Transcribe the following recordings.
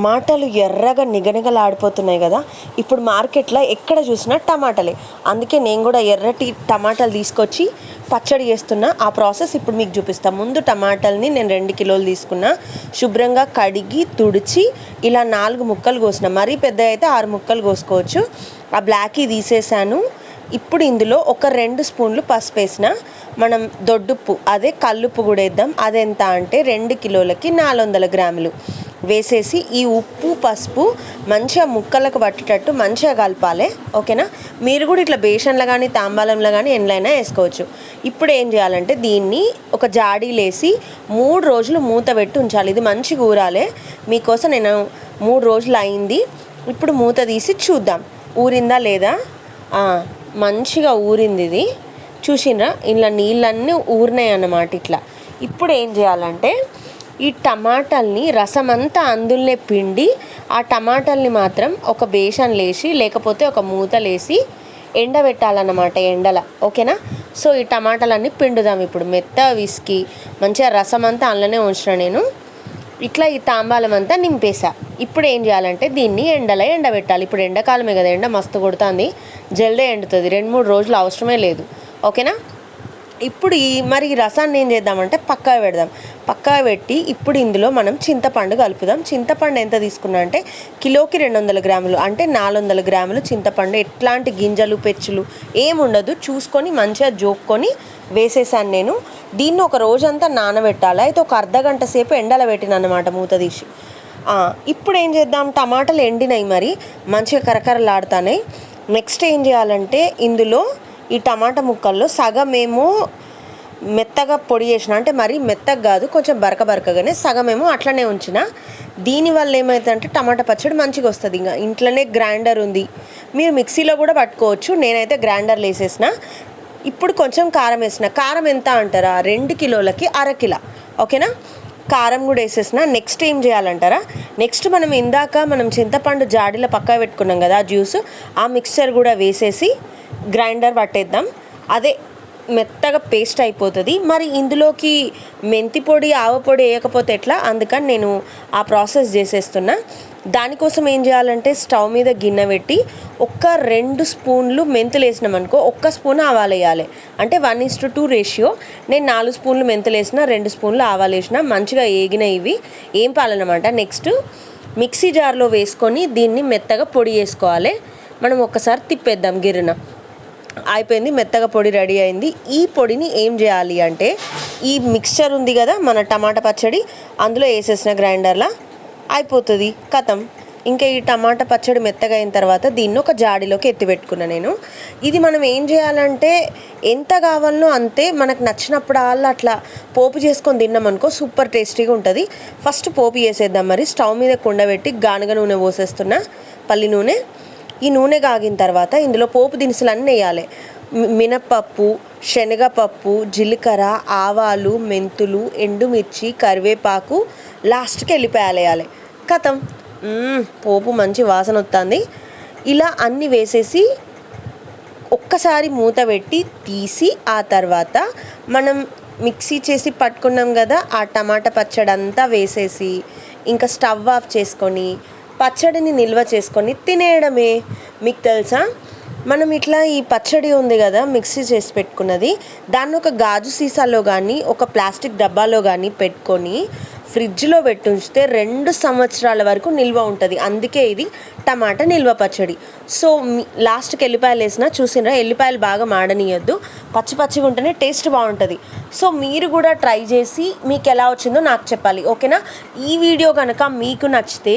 టమాటాలు ఎర్రగా నిగనిగలాడిపోతున్నాయి కదా. ఇప్పుడు మార్కెట్లో ఎక్కడ చూసినా టమాటాలే. అందుకే నేను కూడా ఎర్రటి టమాటాలు తీసుకొచ్చి పచ్చడి చేస్తున్నా. ఆ ప్రాసెస్ ఇప్పుడు మీకు చూపిస్తాను. ముందు టమాటాలని నేను 2 కిలోలు తీసుకున్నా. శుభ్రంగా కడిగి తుడిచి ఇలా 4 ముక్కలు కోసిన. మరీ పెద్ద అయితే 6 ముక్కలు కోసుకోవచ్చు. ఆ బ్లాకీ తీసేసాను. ఇప్పుడు ఇందులో ఒక 2 స్పూన్లు పసుపు వేసిన. మనం దొడ్డుప్పు అదే కల్లుప్పు కూడా వేద్దాం. అదెంత అంటే 2 కిలోలకి 400 గ్రాములు వేసేసి ఈ ఉప్పు పసుపు మంచిగా ముక్కలకు పట్టేటట్టు మంచిగా కలపాలి. ఓకేనా. మీరు కూడా ఇట్లా బేషన్లో కానీ తాంబాలంలో కానీ ఎండ్లైనా వేసుకోవచ్చు. ఇప్పుడు ఏం చేయాలంటే దీన్ని ఒక జాడీలేసి 3 రోజులు మూత పెట్టి ఉంచాలి. ఇది మంచిగా ఊరాలి. మీకోసం నేను 3 రోజులు అయింది. ఇప్పుడు మూత తీసి చూద్దాం ఊరిందా లేదా. మంచిగా ఊరింది. ఇది చూసినరా, ఇలా నీళ్ళన్నీ ఊరినాయి అన్నమాట. ఇట్లా ఇప్పుడు ఏం చేయాలంటే ఈ టమాటాలని రసం అంతా అందులోనే పిండి ఆ టమాటాలని మాత్రం ఒక బేషన్లో వేసి లేకపోతే ఒక మూతలేసి ఎండబెట్టాలన్నమాట, ఎండల. ఓకేనా. సో ఈ టమాటాలన్నీ పిండుదాం. ఇప్పుడు మెత్తగా విసికి మంచిగా రసం అంతా అందులోనే ఉంచిన నేను. ఇట్లా ఈ తాంబాలం అంతా నింపేసా. ఇప్పుడు ఏం చేయాలంటే దీన్ని ఎండలో ఎండబెట్టాలి. ఇప్పుడు ఎండాకాలమే కదా, ఎండ మస్తు కొడుతుంది, జల్దే ఎండుతుంది. 2-3 రోజులు అవసరమే లేదు. ఓకేనా. ఇప్పుడు ఈ రసాన్ని ఏం చేద్దామంటే పక్కా పెడదాం. పక్కా పెట్టి ఇప్పుడు ఇందులో మనం చింతపండు కలుపుదాం. చింతపండు ఎంత తీసుకున్నా అంటే కిలోకి 200 గ్రాములు అంటే 400 గ్రాములు చింతపండు. ఎట్లాంటి గింజలు పెచ్చులు ఏముండదు, చూసుకొని మంచిగా జోక్కొని వేసేసాను నేను. దీన్ని ఒక రోజంతా నానబెట్టాలి. అయితే ఒక అర్ధగంట సేపు ఎండలో పెట్టిన అన్నమాట మూత తీసి. ఇప్పుడు ఏం చేద్దాం, టమాటాలు ఎండినాయి, మరి మంచిగా కరకరలాడుతాయి. నెక్స్ట్ ఏం చేయాలంటే ఇందులో ఈ టమాటా ముక్కల్లో సగమేమో మెత్తగా పొడి చేసిన, అంటే మరీ మెత్తగా కాదు, కొంచెం బరకగానే సగమేమో అట్లనే ఉంచిన. దీనివల్ల ఏమవుతుందంటే టమాటా పచ్చడి మంచిగా వస్తుంది. ఇంకా ఇంట్లోనే గ్రైండర్ ఉంది, మీరు మిక్సీలో కూడా పట్టుకోవచ్చు. నేనైతే గ్రైండర్లో వేసేసిన. ఇప్పుడు కొంచెం కారం వేసిన. కారం ఎంత అంటారా, 2 కిలోలకి 1/2 కిలో. ఓకేనా. కారం కూడా వేసేసిన. నెక్స్ట్ ఏం చేయాలంటారా, నెక్స్ట్ మనం చింతపండు జాడీలో పక్కా పెట్టుకున్నాం కదా జ్యూస్, ఆ మిక్స్చర్ కూడా వేసేసి గ్రైండర్ పట్టేద్దాం. అదే మెత్తగా పేస్ట్ అయిపోతుంది. మరి ఇందులోకి మెంతి పొడి ఆవ పొడి వేయకపోతే ఎట్లా, అందుకని నేను ఆ ప్రాసెస్ చేసేస్తున్నా. దానికోసం ఏం చేయాలంటే స్టవ్ మీద గిన్నె పెట్టి ఒక 2 స్పూన్లు మెంతులు వేసినాం అనుకో, 1 స్పూన్ ఆవాలు వేయాలి. అంటే 1:2 రేషియో. నేను 4 స్పూన్లు మెంతులు వేసిన, 2 స్పూన్లు ఆవాలు వేసిన. మంచిగా ఏగిన ఇవి ఏం పాలనమాట. నెక్స్ట్ మిక్సీ జార్లో వేసుకొని దీన్ని మెత్తగా పొడి చేసుకోవాలి. మనం ఒక్కసారి తిప్పేద్దాం. గిర్రన అయిపోయింది, మెత్తగా పొడి రెడీ అయింది. ఈ పొడిని ఏం చేయాలి అంటే ఈ మిక్స్చర్ ఉంది కదా మన టమాటా పచ్చడి, అందులో వేసేసిన గ్రైండర్లా అయిపోతుంది, కథం. ఇంకా ఈ టమాటా పచ్చడి మెత్తగా అయిన తర్వాత దీన్ని ఒక జాడీలోకి ఎత్తిపెట్టుకున్నా నేను. ఇది మనం ఏం చేయాలంటే ఎంత కావాలనో అంతే, మనకు నచ్చినప్పుడు అట్లా పోపు చేసుకొని తిన్నామనుకో సూపర్ టేస్టీగా ఉంటుంది. ఫస్ట్ పోపు చేసేద్దాం. మరి స్టవ్ మీద కుండ పెట్టి గానుగ నూనె పోసేస్తున్నా, పల్లి నూనె. ఈ నూనె కాగిన తర్వాత ఇందులో పోపు దినుసులు అన్నీ వేయాలి. మినప్పప్పు, శనగపప్పు, జీలకర్ర, ఆవాలు, మెంతులు, ఎండుమిర్చి, కరివేపాకు, లాస్ట్కి ఎల్లిపాయలు వేయాలి. కథం. పోపు మంచి వాసన వస్తుంది. ఇలా అన్నీ వేసేసి ఒక్కసారి మూత పెట్టి తీసి ఆ తర్వాత మనం మిక్సీ చేసి పట్టుకున్నాం కదా ఆ టమాటా పచ్చడి అంతా వేసేసి ఇంకా స్టవ్ ఆఫ్ చేసుకొని పచ్చడిని నిల్వ చేసుకొని తినేయడమే. మీకు తెలుసా, మనం ఇట్లా ఈ పచ్చడి ఉంది కదా మిక్సీ చేసి పెట్టుకున్నది, దాన్ని ఒక గాజు సీసాలో కానీ ఒక ప్లాస్టిక్ డబ్బాలో కానీ పెట్టుకొని ఫ్రిడ్జ్లో పెట్టి ఉంచితే 2 సంవత్సరాల వరకు నిల్వ ఉంటుంది. అందుకే ఇది టమాటా నిల్వ పచ్చడి. సో లాస్ట్కి ఎల్లిపాయలు వేసినా చూసినరా, ఎల్లిపాయలు బాగా మాడనీయద్దు, పచ్చిగా ఉంటేనే టేస్ట్ బాగుంటుంది. సో మీరు కూడా ట్రై చేసి మీకు ఎలా వచ్చిందో నాకు చెప్పాలి. ఓకేనా. ఈ వీడియో కనుక మీకు నచ్చితే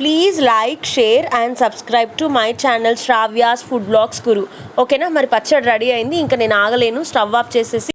please like, share and subscribe to my channel Sravya's food blogs గురు. ఓకేనా. మరి పచ్చడి రెడీ అయింది, ఇంకా నేను ఆగలేను, స్టవ్ ఆఫ్ చేసేసి